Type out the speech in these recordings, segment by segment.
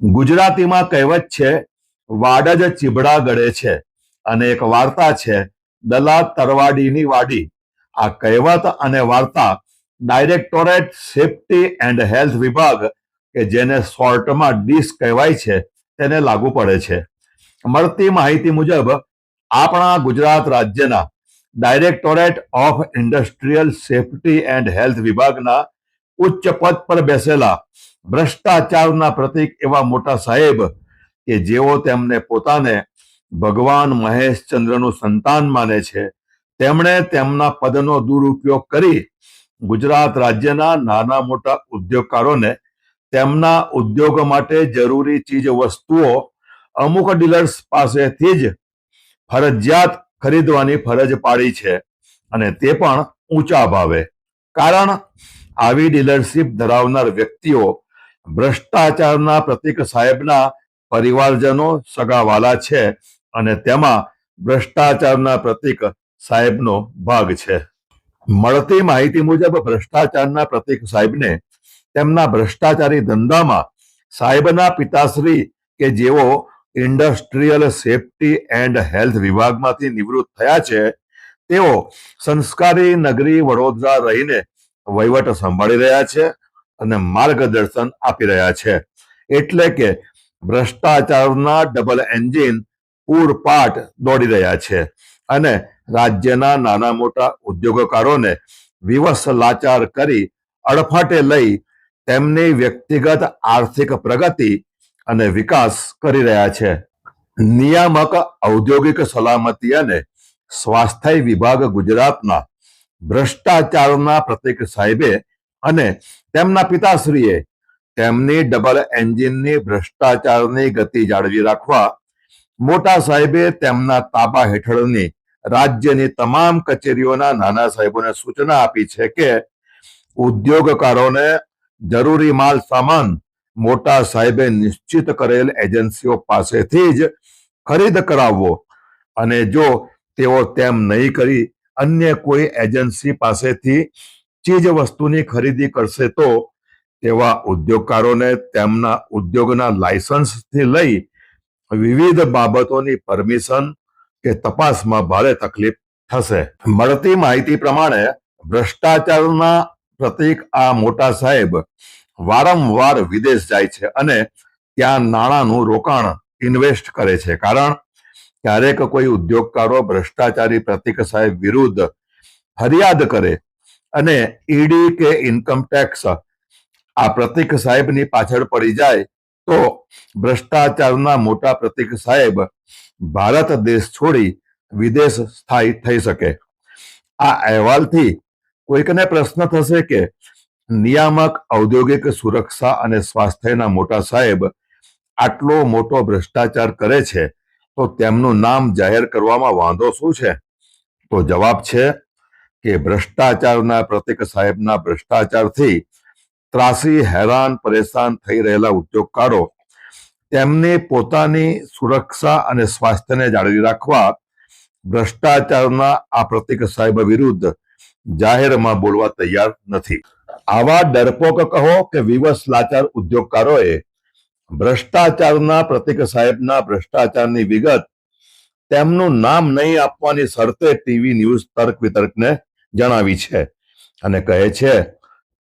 ગુજરાતીમાં કહેવત છે, વાડ જ ચીબડા ગળે છે, અને એક વાર્તા છે, દલા તરવાડીની વાડી. આ કહેવત અને વાર્તા ડાયરેક્ટોરેટ સેફટી એન્ડ હેલ્થ વિભાગ, કે જેને શોર્ટમાં ડીસ કહેવાય છે, તેને લાગુ પડે છે. મળતી માહિતી મુજબ આપણા ગુજરાત રાજ્યના directorate of industrial safety and health વિભાગના ઉચ્ચ પદ પર બેસેલા ભ્રષ્ટાચારના પ્રતીક એવા મોટા સાહેબ, કે જેઓ તેમને પોતાને ભગવાન મહેશચંદ્રનું સંતાન માને છે, તેમણે તેમના પદનો દુરુપયોગ કરી ગુજરાત રાજ્યના નાના મોટા ઉદ્યોગકારોને તેમના ઉદ્યોગ માટે જરૂરી ચીજ વસ્તુઓ અમુક ડીલર્સ પાસેથી જ ફરજિયાત ખરીદવાની ફરજ પાડી છે, અને તે પણ ઊંચા ભાવે. કારણ આવી ડીલરશીપ ધરાવનાર વ્યક્તિઓ ભ્રષ્ટાચારના પ્રતીક સાહેબના પરિવારજનો, સગાવાલા છે, અને તેમાં ભ્રષ્ટાચારના પ્રતીક સાહેબનો ભાગ છે. મળતી માહિતી મુજબ ભ્રષ્ટાચારના પ્રતીક સાહેબને તેમના ભ્રષ્ટાચારી ધંધામાં સાહેબના પિતાશ્રી, કે જેઓ ઇન્ડસ્ટ્રીયલ સેફટી એન્ડ હેલ્થ વિભાગમાંથી નિવૃત્ત થયા છે, તેઓ સંસ્કારી નગરી વડોદરા રહીને વહીવટ સંભાળી રહ્યા છે અને માર્ગદર્શન આપી રહ્યા છે. એટલે કે ભ્રષ્ટાચારના ડબલ એન્જિન પૂરપાટ દોડી રહ્યા છે અને રાજ્યના નાના મોટા ઉદ્યોગકારોને વિવશ લાચાર કરી અડફાટે લઈ તેમની વ્યક્તિગત આર્થિક પ્રગતિ અને વિકાસ કરી રહ્યા છે. નિયામક ઔદ્યોગિક સલામતી અને સ્વાસ્થ્ય વિભાગ ગુજરાતના ભ્રષ્ટાચારના પ્રતીક સાહેબે અને તેમના પિતાશ્રીએ તેમની ડબલ એન્જિનની ભ્રષ્ટાચારની ગતિ જાળવી રાખવા મોટા સાહેબે તેમના તાબા હેઠળની રાજ્યની તમામ કચેરીઓના નાના સાહેબોને સૂચના આપી છે કે ઉદ્યોગકારોને જરૂરી માલ સામાન મોટા સાહેબે નિશ્ચિત કરેલ એજન્સીઓ પાસેથી જ ખરીદ કરાવવો, અને જો તેઓ તેમ નહીં કરી અન્ય કોઈ એજન્સી પાસેથી ચીજ વસ્તુની ખરીદી કરશે તો તેવા ઉદ્યોગકારોને તેમના ઉદ્યોગના લાયસન્સથી લઈ વિવિધ બાબતોની પરમિશન કે તપાસમાં ભારે તકલીફ થશે. મળતી માહિતી પ્રમાણે ભ્રષ્ટાચારના પ્રતીક આ મોટા સાહેબ વારંવાર વિદેશ જાય છે અને ત્યાં નાણાંનું રોકાણ ઇન્વેસ્ટ કરે છે. કારણ ક્યારેક કોઈ ઉદ્યોગકારો ભ્રષ્ટાચારી પ્રતીક સાહેબ વિરુદ્ધ ફરિયાદ કરે અને ઈડી કે ઇન્કમ ટેક્સ આ પ્રતીક સાહેબની પાછળ પડી જાય તો ભ્રષ્ટાચારના મોટા પ્રતીક સાહેબ ભારત દેશ છોડી વિદેશ સ્થાયી થઈ શકે. આ અહેવાલથી કોઈકને પ્રશ્ન થશે કે નિયામક ઔદ્યોગિક સુરક્ષા અને સ્વાસ્થ્યના મોટા સાહેબ આટલો મોટો ભ્રષ્ટાચાર કરે છે, તો તેમનું નામ જાહેર કરવામાં વાંધો શું છે? તો જવાબ છે કે ભ્રષ્ટાચારના પ્રતીક સાહેબના ભ્રષ્ટાચારથી ત્રાસી, હેરાન પરેશાન થઈ રહેલા ઉદ્યોગકારો તેમની પોતાની સુરક્ષા અને સ્વાસ્થ્યને જાળવી રાખવા ભ્રષ્ટાચારના આ પ્રતીક સાહેબ વિરુદ્ધ જાહેરમાં બોલવા તૈયાર નથી. આવા ડરપોક કહો કે વિવશ લાચાર ઉદ્યોગકારોએ ભ્રષ્ટાચારના પ્રતીક સાહેબના ભ્રષ્ટાચારની વિગત તેમનું નામ નહીં આપવાની શરતે ટીવી ન્યૂઝ તર્ક વિતર્કને જણાવી છે અને કહે છે,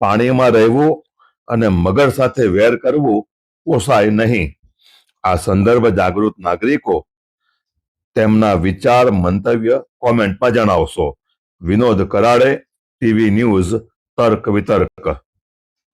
પાણીમાં રહેવું અને મગર સાથે વેર કરવું પોસાય નહીં. આ સંદર્ભ જાગૃત નાગરિકો તેમના વિચાર, મંતવ્ય કોમેન્ટમાં જણાવશો. વિનોદ કરાડે, ટીવી ન્યૂઝ તર્ક વિતર્ક.